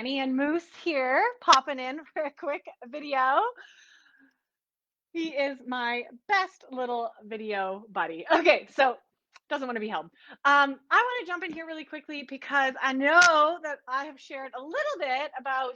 Annie and Moose here, popping in for a quick video. He is my best little video buddy. Okay, so doesn't want to be held. I want to jump in here really quickly because I know that I have shared a little bit about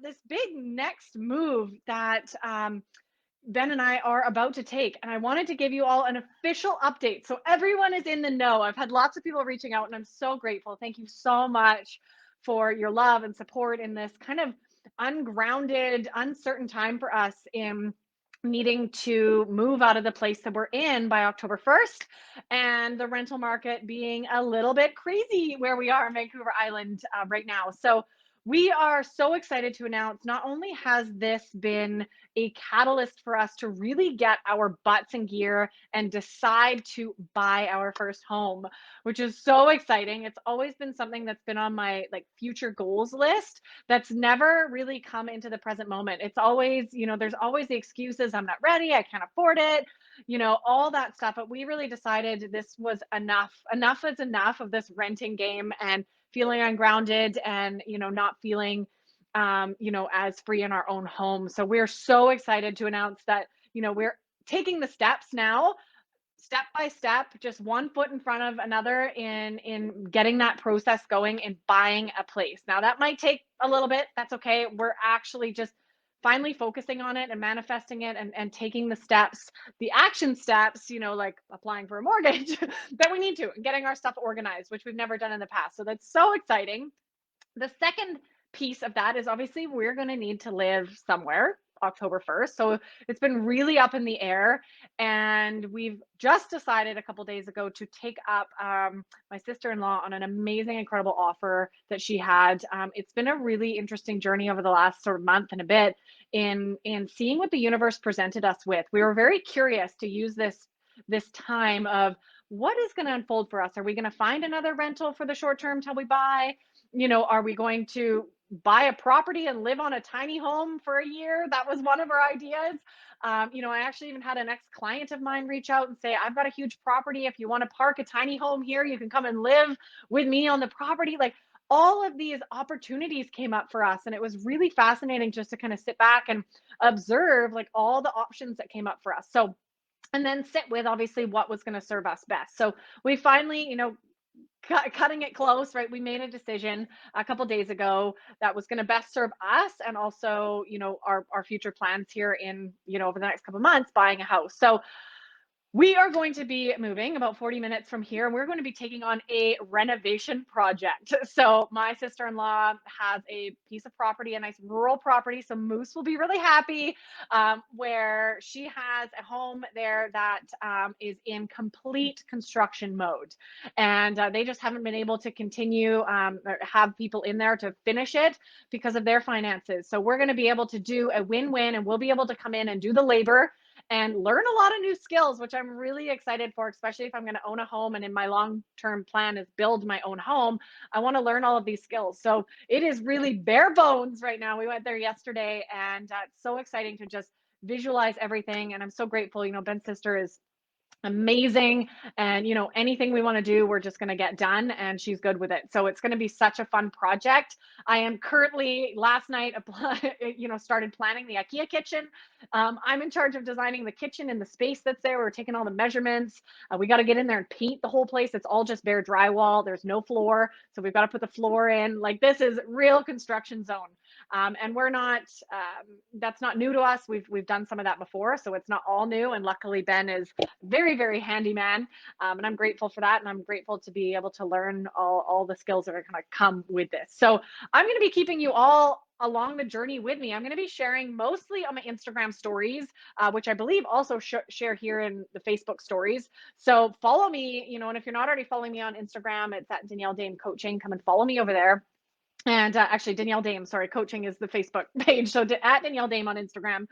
this big next move that Ben and I are about to take. And I wanted to give you all an official update so everyone is in the know. I've had lots of people reaching out, and I'm so grateful. Thank you so much for your love and support in this kind of ungrounded, uncertain time for us in needing to move out of the place that we're in by October 1st, and the rental market being a little bit crazy where we are in Vancouver Island right now. So we are so excited to announce not only has this been a catalyst for us to really get our butts in gear and decide to buy our first home, which is so exciting. It's always been something that's been on my like future goals list that's never really come into the present moment. It's always, there's always the excuses. I'm not ready. I can't afford it, all that stuff. But we really decided this was enough. Enough is enough of this renting game and feeling ungrounded and, not feeling as free in our own home. So we're so excited to announce that, we're taking the steps now, step by step, just one foot in front of another in getting that process going and buying a place. Now that might take a little bit. That's okay. We're actually just finally focusing on it and manifesting it and taking the steps, the action steps, like applying for a mortgage that we need to, and getting our stuff organized, which we've never done in the past. So that's so exciting. The second piece of that is obviously we're going to need to live somewhere October 1st. So it's been really up in the air. And we've just decided a couple days ago to take up my sister-in-law on an amazing, incredible offer that she had. It's been a really interesting journey over the last sort of month and a bit in seeing what the universe presented us with. We were very curious to use this time of what is going to unfold for us. Are we going to find another rental for the short term till we buy? Are we going to buy a property and live on a tiny home for a year? That was one of our ideas. I actually even had an ex-client of mine reach out and say, I've got a huge property. If you want to park a tiny home here, you can come and live with me on the property. Like all of these opportunities came up for us. And it was really fascinating just to kind of sit back and observe like all the options that came up for us. So, and then sit with obviously what was going to serve us best. So we finally, cutting it close, right? We made a decision a couple days ago that was going to best serve us and also, our future plans here in, over the next couple of months, buying a house. So we are going to be moving about 40 minutes from here. We're going to be taking on a renovation project. So my sister-in-law has a piece of property, a nice rural property. So Moose will be really happy, where she has a home there that is in complete construction mode. And they just haven't been able to continue or have people in there to finish it because of their finances. So we're going to be able to do a win-win, and we'll be able to come in and do the labor and learn a lot of new skills, which I'm really excited for, especially if I'm going to own a home. And in my long-term plan is build my own home. I want to learn all of these skills. So it is really bare bones right now. We went there yesterday, and it's so exciting to just visualize everything. And I'm so grateful. Ben's sister is amazing, and anything we want to do, we're just going to get done, and she's good with it. So it's going to be such a fun project. I am currently, last night, started planning the Ikea kitchen. I'm in charge of designing the kitchen and the space that's there. We're taking all the measurements. We got to get in there and paint the whole place. It's all just bare drywall. There's no floor, so we've got to put the floor in. Like, this is real construction zone. And we're not, that's not new to us. We've done some of that before, so it's not all new. And luckily Ben is very, very handy man. And I'm grateful for that. And I'm grateful to be able to learn all the skills that are going to come with this. So I'm going to be keeping you all along the journey with me. I'm going to be sharing mostly on my Instagram stories, which I believe also share here in the Facebook stories. So follow me, and if you're not already following me on Instagram, it's at Danielle Dame Coaching. Come and follow me over there. And actually, Danielle Dame, sorry, coaching is the Facebook page. So at Danielle Dame on Instagram.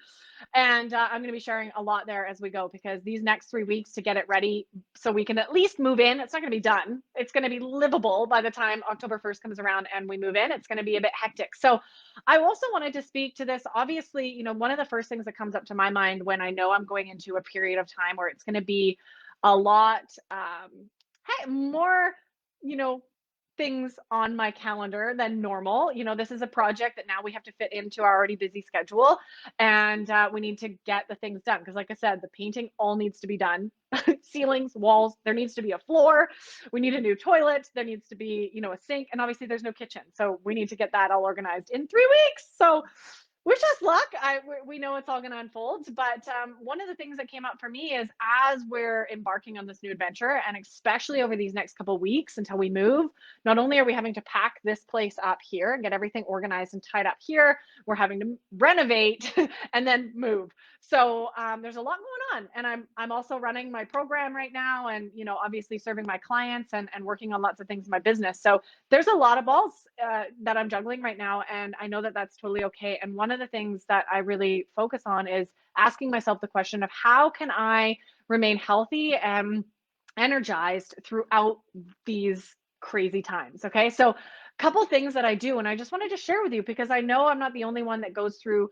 And I'm going to be sharing a lot there as we go, because these next 3 weeks to get it ready so we can at least move in. It's not going to be done. It's going to be livable by the time October 1st comes around and we move in. It's going to be a bit hectic. So I also wanted to speak to this. Obviously, one of the first things that comes up to my mind when I know I'm going into a period of time where it's going to be a lot more, things on my calendar than normal. This is a project that now we have to fit into our already busy schedule, and we need to get the things done. Because, like I said, the painting all needs to be done. Ceilings, walls, there needs to be a floor. We need a new toilet. There needs to be, a sink, and obviously there's no kitchen. So we need to get that all organized in 3 weeks. So wish us luck. We know it's all going to unfold, but one of the things that came up for me is as we're embarking on this new adventure, and especially over these next couple of weeks until we move, not only are we having to pack this place up here and get everything organized and tied up here, we're having to renovate and then move. So there's a lot going on, and I'm also running my program right now, and obviously serving my clients and working on lots of things in my business. So there's a lot of balls that I'm juggling right now, and I know that that's totally okay. And one of the things that I really focus on is asking myself the question of how can I remain healthy and energized throughout these crazy times. Okay, so a couple things that I do, and I just wanted to share with you because I know I'm not the only one that goes through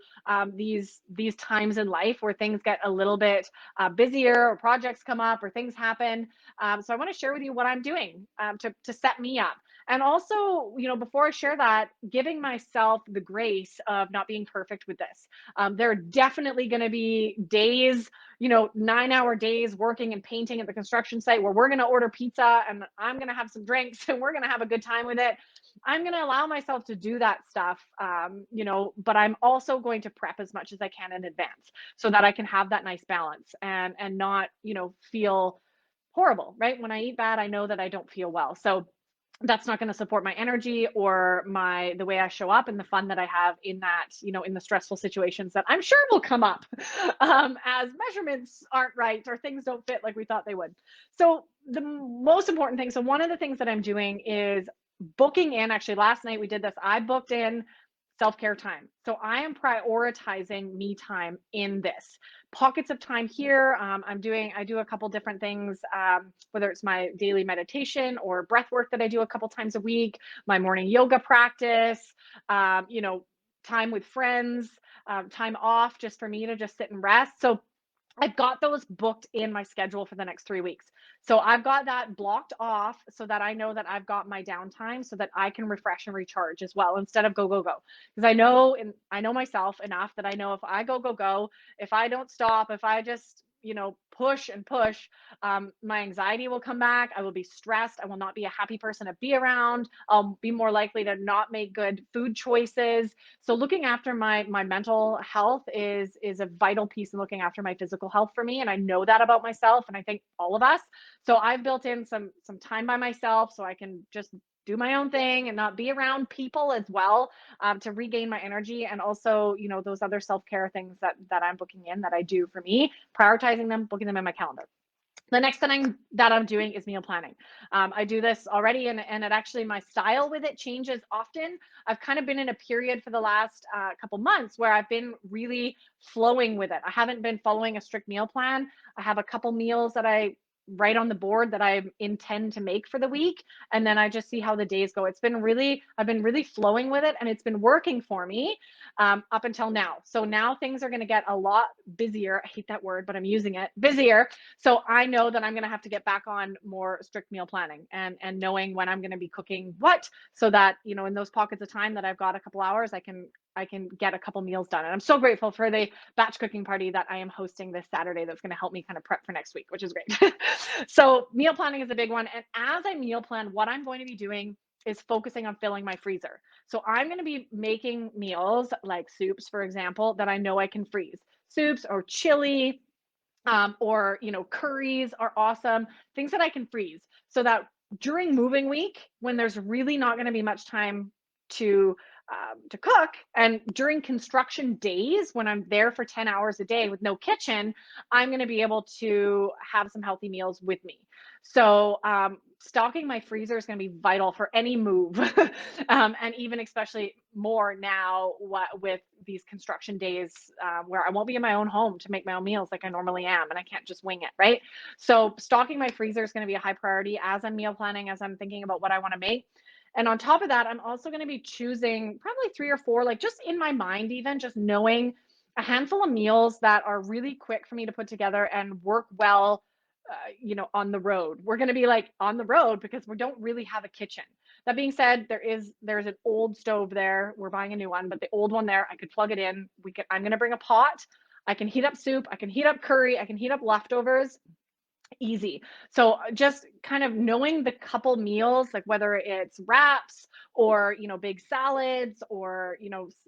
these times in life where things get a little bit busier, or projects come up, or things happen. So I want to share with you what I'm doing to set me up. And also, before I share that, giving myself the grace of not being perfect with this. There are definitely going to be days, 9-hour days working and painting at the construction site where we're going to order pizza and I'm going to have some drinks and we're going to have a good time with it. I'm going to allow myself to do that stuff, but I'm also going to prep as much as I can in advance so that I can have that nice balance and not, feel horrible, right? When I eat bad, I know that I don't feel well. So that's not going to support my energy or the way I show up and the fun that I have in that, in the stressful situations that I'm sure will come up as measurements aren't right or things don't fit like we thought they would. So the most important thing, so one of the things that I'm doing is booking in. Actually, last night we did this. I booked in self-care time. So I am prioritizing me time in this pockets of time here. I do a couple different things, whether it's my daily meditation or breath work that I do a couple times a week, my morning yoga practice, time with friends, time off just for me to just sit and rest. So I've got those booked in my schedule for the next 3 weeks. So I've got that blocked off so that I know that I've got my downtime so that I can refresh and recharge as well instead of go, go, go. Because I know myself enough that I know if I go, go, go, if I don't stop, if I just, push and push, my anxiety will come back. I will be stressed. I will not be a happy person to be around. I'll be more likely to not make good food choices. So looking after my mental health is a vital piece in looking after my physical health for me, and I know that about myself, and I think all of us. So I've built in some time by myself so I can just do my own thing and not be around people as well, to regain my energy. And also, those other self-care things that I'm booking in that I do for me, prioritizing them, booking them in my calendar. The next thing that I'm doing is meal planning. I do this already, and it actually, my style with it changes often. I've kind of been in a period for the last couple months where I've been really flowing with it. I haven't been following a strict meal plan. I have a couple meals that I write on the board that I intend to make for the week, and then I just see how the days go. I've been really flowing with it, and it's been working for me up until now. So now things are going to get a lot busier. I hate that word, but I'm using it, busier. So I know that I'm going to have to get back on more strict meal planning and knowing when I'm going to be cooking what, so that, in those pockets of time that I've got a couple hours, I can get a couple meals done. And I'm so grateful for the batch cooking party that I am hosting this Saturday that's going to help me kind of prep for next week, which is great. So meal planning is a big one. And as I meal plan, what I'm going to be doing is focusing on filling my freezer. So I'm going to be making meals like soups, for example, that I know I can freeze. Soups or chili, or curries are awesome, things that I can freeze so that during moving week, when there's really not going to be much time to cook, and during construction days when I'm there for 10 hours a day with no kitchen, I'm going to be able to have some healthy meals with me. So stocking my freezer is going to be vital for any move. And even especially more now with these construction days, where I won't be in my own home to make my own meals like I normally am, and I can't just wing it, right? So stocking my freezer is going to be a high priority as I'm meal planning, as I'm thinking about what I want to make. And on top of that, I'm also going to be choosing probably 3 or 4, like just in my mind, even just knowing a handful of meals that are really quick for me to put together and work well, on the road. We're going to be like on the road because we don't really have a kitchen. That being said, there's an old stove there. We're buying a new one, but the old one there, I could plug it in. I'm gonna bring a pot. I can heat up soup. I can heat up curry. I can heat up leftovers. Easy. So just kind of knowing the couple meals, like whether it's wraps or, big salads or,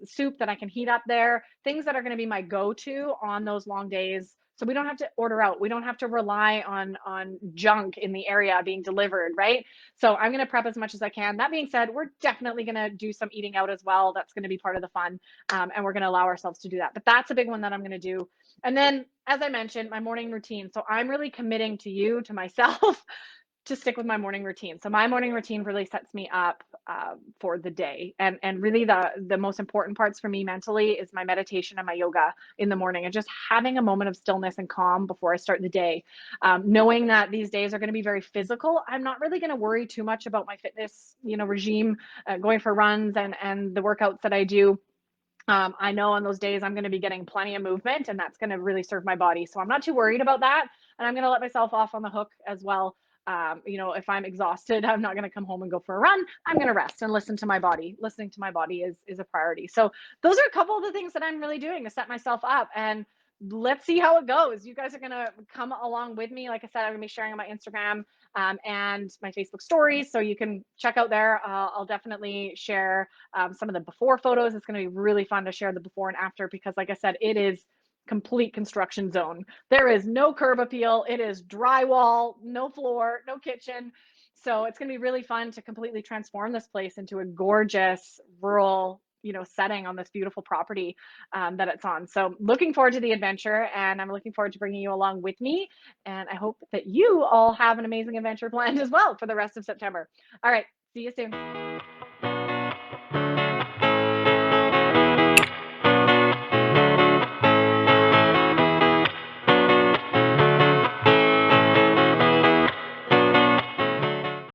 soup that I can heat up there, things that are going to be my go-to on those long days. So we don't have to order out. We don't have to rely on junk in the area being delivered, right? So I'm going to prep as much as I can. That being said, we're definitely going to do some eating out as well. That's going to be part of the fun. And we're going to allow ourselves to do that. But that's a big one that I'm going to do. And then, as I mentioned, my morning routine. So I'm really committing to myself, to stick with my morning routine. So my morning routine really sets me up for the day. And really the most important parts for me mentally is my meditation and my yoga in the morning, and just having a moment of stillness and calm before I start the day. Knowing that these days are going to be very physical, I'm not really going to worry too much about my fitness, regime, going for runs and the workouts that I do. I know on those days I'm going to be getting plenty of movement, and that's going to really serve my body. So I'm not too worried about that. And I'm going to let myself off on the hook as well. If I'm exhausted, I'm not going to come home and go for a run. I'm going to rest and listen to my body. Listening to my body is a priority. So those are a couple of the things that I'm really doing to set myself up. And let's see how it goes. You guys are going to come along with me. Like I said, I'm going to be sharing on my Instagram and my Facebook stories. So you can check out there. I'll definitely share some of the before photos. It's going to be really fun to share the before and after, because like I said, it is complete construction zone. There is no curb appeal. It is drywall, no floor, no kitchen. So it's going to be really fun to completely transform this place into a gorgeous rural, setting on this beautiful property that it's on. So looking forward to the adventure, and I'm looking forward to bringing you along with me. And I hope that you all have an amazing adventure planned as well for the rest of September. All right. See you soon.